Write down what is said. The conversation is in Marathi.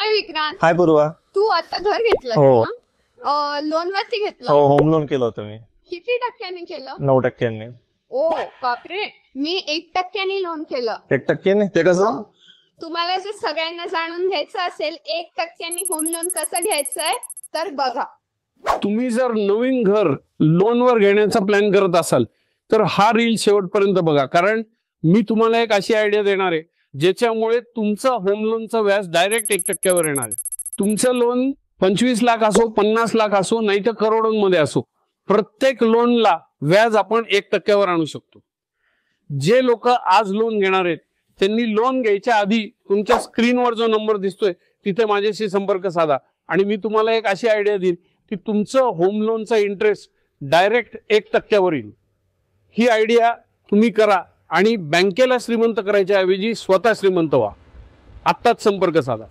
हाय विक्रांत. हाय पूर्वा. तू आता घर घेतलं हो. ना? लोन वरती घेतलं? हो, होम लोन केलं होतं मी. किती टक्क्यांनी केलं? 9%. ओ बापरे, मी 1% लोन केलं. 1% ते कसं? तुम्हाला जर सगळ्यांना जाणून घ्यायचं असेल 1% होम लोन कसं घ्यायचंय तर बघा. तुम्ही जर नवीन घर लोनवर घेण्याचा प्लॅन करत असाल तर हा रील शेवटपर्यंत बघा, कारण मी तुम्हाला एक अशी आयडिया देणार आहे ज्याच्यामुळे तुमचं होम लोनचं व्याज डायरेक्ट 1%वर येणार आहे. तुमचं लोन 25 लाख असो, 50 लाख असो, नाही तर करोडोंमध्ये असो, प्रत्येक लोनला व्याज आपण 1%वर आणू शकतो. जे लोक आज लोन घेणार आहेत त्यांनी लोन घ्यायच्या आधी तुमच्या स्क्रीनवर जो नंबर दिसतोय तिथे माझ्याशी संपर्क साधा आणि मी तुम्हाला एक अशी आयडिया देईन की तुमचं होम लोनचा इंटरेस्ट डायरेक्ट 1%वर येईल. ही आयडिया तुम्ही करा आणि बँकेला श्रीमंत करायच्या ऐवजी स्वतः श्रीमंत व्हा. आत्ताच संपर्क साधा.